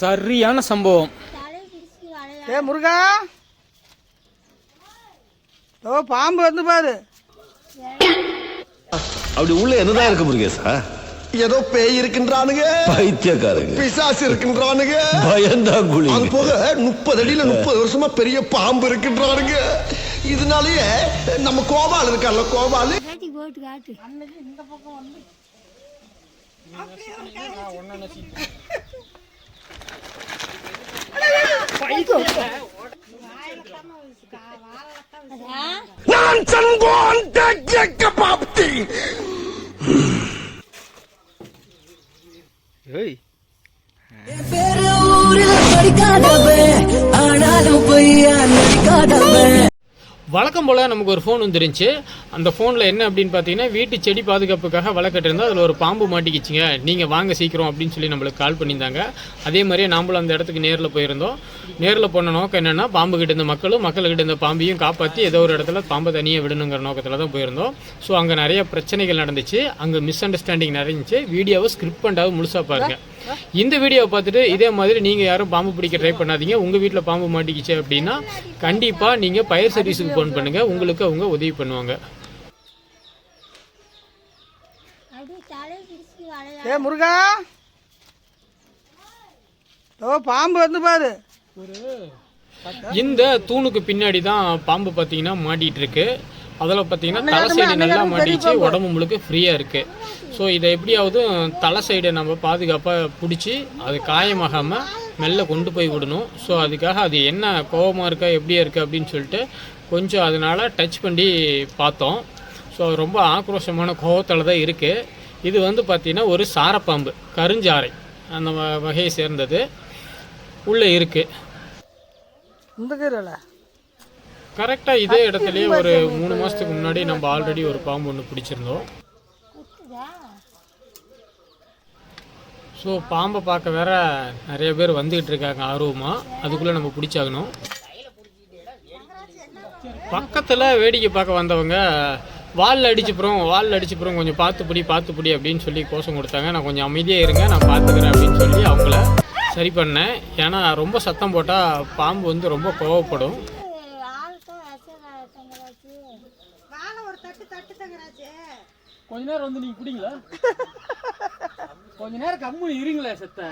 சரியான சம்பவம். ஏ முருகா, ஓ பாம்பு வந்து பாரு. அப்படி உள்ள என்னதான் இருக்கு முருகேசா? ஏதோ பேய் இருக்கின்றானுங்க, பைத்தியக்காரங்க, பிசாசு இருக்கின்றானுங்க, பயந்தாங்குழி. அது போக 30 அடியில 30 வருஷமா பெரிய பாம்பு இருக்கின்றானுங்க. இதனாலயே நம்ம கோபால் இருக்கார்ல, கோபால் இந்த பக்கம் வந்து நான் சன்கோன் தக்க பாப்தி. ஏய் பேரு ஊரில் படிக்காதவே, ஆனாலும் பொய்யா நடிக்காதவே. வழக்கம் போல் நமக்கு ஒரு ஃபோன் வந்துருந்துச்சு. அந்த ஃபோனில் என்ன அப்படின்னு பார்த்தீங்கன்னா, வீட்டு செடி பாதுகாப்புக்காக வளர்க்கட்டிருந்தா அதில் ஒரு பாம்பு மாட்டிக்கிச்சிங்க, நீங்கள் வாங்க சீக்கிரம் அப்படின்னு சொல்லி நம்மளுக்கு கால் பண்ணியிருந்தாங்க. அதே மாதிரியே நாம்பளும் அந்த இடத்துக்கு நேரில் போயிருந்தோம். நேரில் போன நோக்கம் என்னென்னா, பாம்பு கிட்ட இருந்த மக்கள்கிட்ட இருந்த பாம்பையும் காப்பாற்றி ஏதோ ஒரு இடத்துல பாம்பை தனியாக விடணுங்கிற நோக்கத்தில் தான் போயிருந்தோம். ஸோ அங்கே நிறைய பிரச்சனைகள் நடந்துச்சு, அங்கே மிஸ் அண்டர்ஸ்டாண்டிங் நிறைஞ்சிச்சு. வீடியோவை ஸ்கிரிப்ட் பண்ணாவது முழுசாக பாருங்கள். இந்த வீடியோவை பார்த்துட்டு இதே மாதிரி நீங்கள் யாரும் பாம்பு பிடிக்க ட்ரை பண்ணாதீங்க. உங்கள் வீட்டில் பாம்பு மாட்டிக்கிச்சு அப்படின்னா கண்டிப்பாக நீங்கள் ஃபயர் சர்வீஸுக்கு ஃபோன் பண்ணுங்கள், உங்களுக்கு அவங்க உதவி பண்ணுவாங்க. ஏ முருகா, ஓ பாம்பு வந்து பாரு. இந்த தூணுக்கு பின்னாடி தான் பாம்பு பார்த்தீங்கன்னா மாட்டிகிட்டு இருக்கு. அதில் பார்த்தீங்கன்னா தலை சைடு நல்லா மாட்டிச்சு, உடம்பு முழுக்க ஃப்ரீயாக இருக்குது. ஸோ இதை எப்படியாவது தலை சைடை நம்ம பாதுகாப்பாக பிடிச்சி அது காயமாகாமல் மெல்ல கொண்டு போய் விடணும். ஸோ அதுக்காக அது என்ன கோபமாக இருக்கா எப்படியா இருக்குது அப்படின்னு சொல்லிட்டு கொஞ்சம் அதனால் டச் பண்ணி பார்த்தோம். ஸோ ரொம்ப ஆக்ரோஷமான கோபத்தில் தான் இருக்குது. இது வந்து பார்த்திங்கன்னா ஒரு சாரப்பாம்பு, கருஞ்சாறை அந்த வகையை சேர்ந்தது உள்ளே இருக்குது. கரெக்டாக இதே இடத்துலையே ஒரு 3 மாதத்துக்கு முன்னாடி நம்ம ஆல்ரெடி ஒரு பாம்பு ஒன்று பிடிச்சிருந்தோம். ஸோ பாம்பை பார்க்க வேற நிறைய பேர் வந்துக்கிட்டு இருக்காங்க ஆர்வமாக. அதுக்குள்ளே நம்ம பிடிச்சாகணும். பக்கத்தில் வேடிக்கை பார்க்க வந்தவங்க வாலில் அடிச்சுப்புறோம் கொஞ்சம் பார்த்து பிடி அப்படின்னு சொல்லி கோஷம் கொடுத்தாங்க. நான் கொஞ்சம் அமைதியாக இருங்க, நான் பார்த்துக்கிறேன் அப்படின்னு சொல்லி அவங்கள சரி பண்ணேன். ஏன்னா ரொம்ப சத்தம் போட்டால் பாம்பு வந்து ரொம்ப கோவப்படும். கொஞ்ச நேரம் வந்து நீங்கள் பிடிங்களா, கொஞ்ச நேரம் கம்முனு இருங்களே செத்த.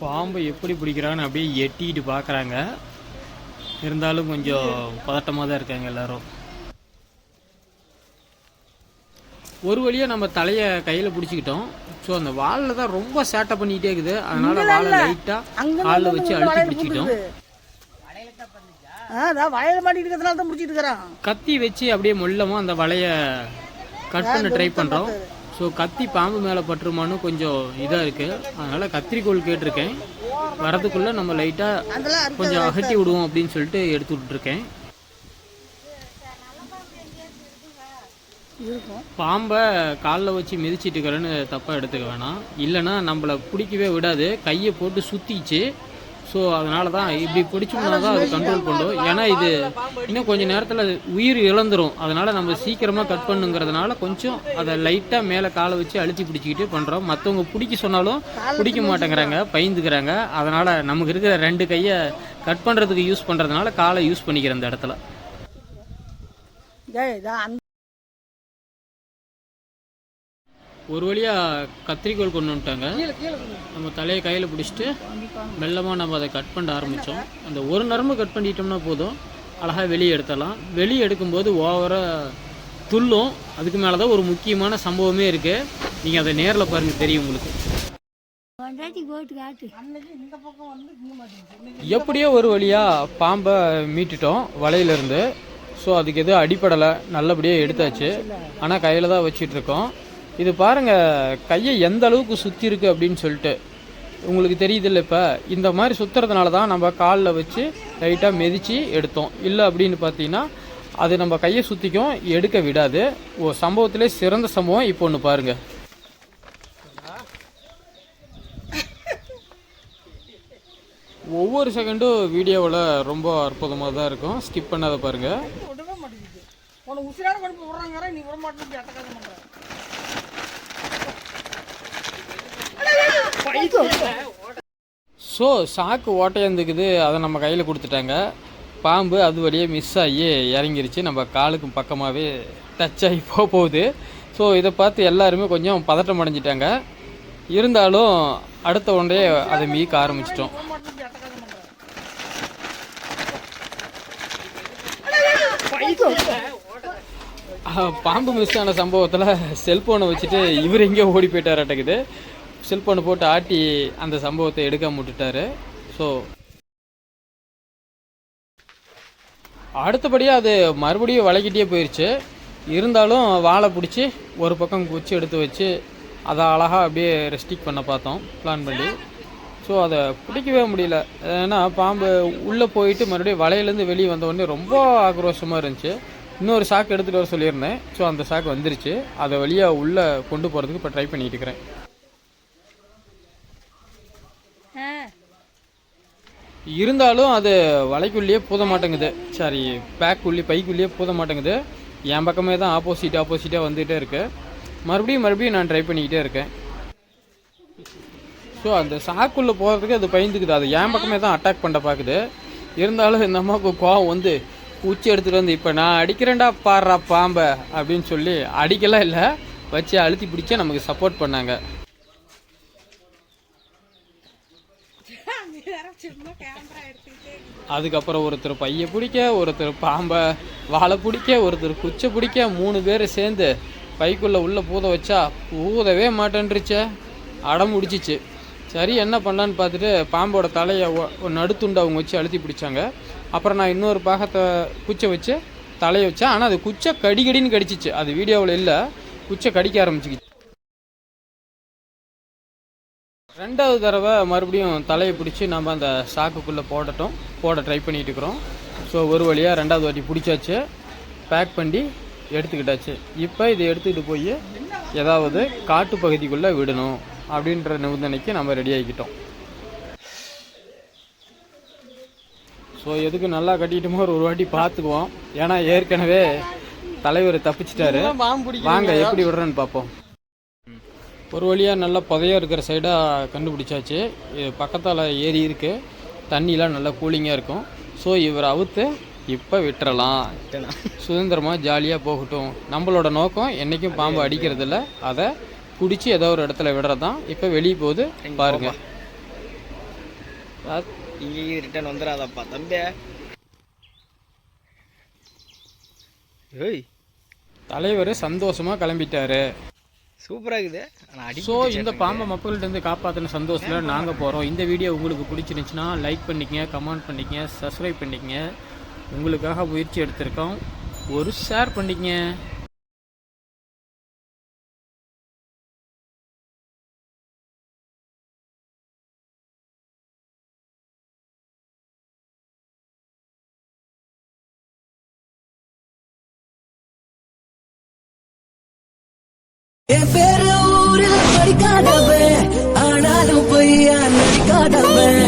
பாம்பை எப்படி பிடிக்கிறான்னு அப்படியே எட்டிட்டு பார்க்குறாங்க. இருந்தாலும் கொஞ்சம் பதட்டமாக தான் இருக்காங்க எல்லாரும். ஒரு வழியாக நம்ம தலையை கையில் பிடிச்சிக்கிட்டோம். ஸோ அந்த வாலில் தான் ரொம்ப சேட்டை பண்ணிக்கிட்டே இருக்குது. அதனால வாழை லைட்டாக காலில் வச்சு அழுத்தி பிடிச்சிக்கிட்டோம். கத்தி வச்சு அப்படியே மொல்லமாக அந்த வலையை கட் பண்ண ட்ரை பண்ணுறோம். ஸோ கத்தி பாம்பு மேலே பட்டுருமான்னு கொஞ்சம் இதாக இருக்குது. அதனால் கத்திரிக்கோள் கேட்டிருக்கேன். வரதுக்குள்ளே நம்ம லைட்டாக கொஞ்சம் அகட்டி விடுவோம் அப்படின்னு சொல்லிட்டு எடுத்து விட்டுருக்கேன். பாம்பை காலில் வச்சு மிதிச்சிட்டு இருக்கிறேன்னு தப்பாக எடுத்துக்க வேணாம். இல்லைன்னா நம்மளை பிடிக்கவே விடாது, கையை போட்டு சுற்றிச்சு. ஸோ அதனால தான் இப்படி பிடிச்சோம்னா தான் அது கண்ட்ரோல் பண்ணும். ஏன்னா இது இன்னும் கொஞ்சம் நேரத்தில் உயிர் இழந்துடும். அதனால் நம்ம சீக்கிரமாக கட் பண்ணுங்கிறதுனால கொஞ்சம் அதை லைட்டாக மேலே காலை வச்சு அழுத்தி பிடிச்சிக்கிட்டு பண்ணுறோம். மற்றவங்க பிடிக்க சொன்னாலும் பிடிக்க மாட்டேங்கிறாங்க, பயந்துக்கிறாங்க. அதனால் நமக்கு இருக்கிற 2 கையை கட் பண்ணுறதுக்கு யூஸ் பண்ணுறதுனால காலை யூஸ் பண்ணிக்கிறேன் அந்த இடத்துல. ஒரு வழியாக கத்திரிக்கோள் கொண்டு வந்துட்டாங்க. நம்ம தலையை கையில் பிடிச்சிட்டு மெல்லமாக நம்ம அதை கட் பண்ண ஆரம்பித்தோம். அந்த ஒரு நரம்பு கட் பண்ணிட்டோம்னா போதும், அழகாக வெளியே எடுத்துடலாம். வெளியே எடுக்கும்போது ஓவராக துள்ளும். அதுக்கு மேலே தான் ஒரு முக்கியமான சம்பவமே இருக்குது. நீங்கள் அதை நேரில் பாருங்கள், தெரியும் உங்களுக்கு. எப்படியோ ஒரு வழியாக பாம்பை மீட்டுட்டோம் வலையிலேருந்து. ஸோ அதுக்கு எதுவும் அடிப்படலை, நல்லபடியாக எடுத்தாச்சு. ஆனால் கையில் தான் வச்சிட்ருக்கோம். இது பாருங்கள், கையை எந்த அளவுக்கு சுற்றி இருக்குது அப்படின்னு சொல்லிட்டு உங்களுக்கு தெரியுது இல்லை. இப்போ இந்த மாதிரி சுற்றுறதுனால தான் நம்ம காலில் வச்சு லைட்டாக மிதித்து எடுத்தோம். இல்லை அப்படின்னு பார்த்தீங்கன்னா அது நம்ம கையை சுற்றிக்கும், எடுக்க விடாது. சம்பவத்திலே சிறந்த சம்பவம் இப்போ ஒன்று பாருங்கள். ஒவ்வொரு செகண்டும் வீடியோவில் ரொம்ப அற்புதமாக தான் இருக்கும். ஸ்கிப் பண்ணாத பாருங்கள். ஸோ சாக்கு ஓட்டையாந்துக்குது, அதை நம்ம கையில் கொடுத்துட்டாங்க. பாம்பு அது வழியே மிஸ் ஆகி இறங்கிருச்சு, நம்ம காலுக்கு பக்கமாகவே டச் ஆகி போகுது. ஸோ இதை பார்த்து எல்லாருமே கொஞ்சம் பதட்டம் அடைஞ்சிட்டாங்க. இருந்தாலும் அடுத்த ஒன்றே அதை மீக்க ஆரம்பிச்சிட்டோம். பாம்பு மிஸ் ஆன சம்பவத்தில் செல்ஃபோனை வச்சுட்டு இவர் எங்கேயோ ஓடி போயிட்டாராட்டக்குது. செல்ஃபோனை போட்டு ஆட்டி அந்த சம்பவத்தை எடுக்காம விட்டுட்டாரு. ஸோ அடுத்தபடியாக அது மறுபடியும் வளைக்கிட்டே போயிடுச்சு. இருந்தாலும் வாழை பிடிச்சி ஒரு பக்கம் குச்சி எடுத்து வச்சு அதை அழகாக அப்படியே ரெஸ்ட்ரிக்ட் பண்ண பார்த்தோம் பிளான் பண்ணி. ஸோ அதை பிடிக்கவே முடியல. ஏன்னா பாம்பு உள்ளே போயிட்டு மறுபடியும் வலையிலேருந்து வெளியே வந்த உடனே ரொம்ப ஆக்ரோஷமாக இருந்துச்சு. இன்னொரு சாக்கு எடுத்துகிட்டு வர சொல்லியிருந்தேன். ஸோ அந்த சாக்கு வந்துருச்சு. அதை வழியாக உள்ளே கொண்டு போகிறதுக்கு இப்போ ட்ரை பண்ணிட்டு இருக்கிறேன். இருந்தாலும் அது வலைக்குள்ளேயே பூத மாட்டேங்குது. சாரி, பைக்குள்ளேயே பூத மாட்டேங்குது. என் பக்கமே தான் ஆப்போசிட்டாக வந்துகிட்டே இருக்கு. மறுபடியும் நான் ட்ரை பண்ணிக்கிட்டே இருக்கேன். ஸோ அந்த சாக்குள்ளே போகிறதுக்கு அது பயந்துக்குது. அது என் பக்கமே தான் அட்டாக் பண்ண பார்க்குது. இருந்தாலும் இந்த அம்மாவுக்கு கோவம் வந்து பூச்சி எடுத்துகிட்டு வந்து இப்போ நான் அடிக்கிறேன்டா பாடுறா பாம்பை அப்படின்னு சொல்லி அடிக்கலாம் இல்லை, வச்சு அழுத்தி பிடிச்சா நமக்கு சப்போர்ட் பண்ணாங்க. அதுக்கப்புறம் ஒருத்தர் பையை பிடிக்க, ஒருத்தர் பாம்பை வாழை பிடிக்க, ஒருத்தர் குச்சை பிடிக்க, 3 பேர் சேர்ந்து பைக்குள்ளே உள்ளே பூத வச்சா பூதவே மாட்டேன்ருச்சே, அடம் முடிச்சிச்சு. சரி என்ன பண்ணலான்னு பார்த்துட்டு பாம்போட தலையை நடுத்துண்டு அவங்க வச்சு அழுத்தி பிடிச்சாங்க. அப்புறம் நான் இன்னொரு பாகத்தை குச்சை வச்சு தலையை வச்சேன். ஆனால் அது குச்சை கடின்னு கடிச்சிச்சு. அது வீடியோவில் இல்லை, குச்சை கடிக்க ஆரம்பிச்சிக்கிச்சு. 2வது தடவை மறுபடியும் தலையை பிடிச்சி நம்ம அந்த சாக்குக்குள்ளே போட ட்ரை பண்ணிகிட்டு இருக்கிறோம். ஸோ ஒரு வழியாக 2வது வாட்டி பிடிச்சாச்சு, பேக் பண்ணி எடுத்துக்கிட்டாச்சு. இப்போ இதை எடுத்துக்கிட்டு போய் ஏதாவது காட்டு பகுதிக்குள்ளே விடணும் அப்படின்ற நிபந்தனைக்கு நம்ம ரெடி ஆகிக்கிட்டோம். ஸோ எதுக்கு நல்லா கட்டிட்டுமோ ஒரு வாட்டி பார்த்துக்குவோம். ஏன்னா ஏற்கனவே தலைவர் தப்பிச்சிட்டாரு. வாங்க எப்படி விடுறேன்னு பார்ப்போம். ஒரு வழியாக நல்லா புதையாக இருக்கிற சைடாக கண்டுபிடிச்சாச்சு. பக்கத்தால் ஏரி இருக்குது, தண்ணிலாம் நல்லா கூலிங்காக இருக்கும். ஸோ இவர் அவுத்து இப்போ விட்டுறலாம், சுதந்திரமாக ஜாலியாக போகட்டும். நம்மளோட நோக்கம் என்றைக்கும் பாம்பு அடிக்கிறதில்ல, அதை பிடிச்சி ஏதோ ஒரு இடத்துல விடுறதான். இப்போ வெளியே போகுது பாருங்க. ரிட்டர்ன் வந்துடாதப்பா தம்பி. தலைவர் சந்தோஷமாக கிளம்பிட்டாரு. சூப்பராக இருக்குது. ஸோ இந்த பாம்பை மக்கள்கிட்ட காப்பாற்றின சந்தோஷத்தில் நாங்கள் போகிறோம். இந்த வீடியோ உங்களுக்கு பிடிச்சிருந்துச்சுன்னா லைக் பண்ணிக்கங்க, கமெண்ட் பண்ணிக்கங்க, சப்ஸ்கிரைப் பண்ணிக்கங்க. உங்களுக்காக முயற்சி எடுத்திருக்கோம், ஒரு ஷேர் பண்ணிக்கங்க. என் பேரு ஊரில் படிக்காதவன், ஆனாலும் பொய்யா நடிக்காதவன்.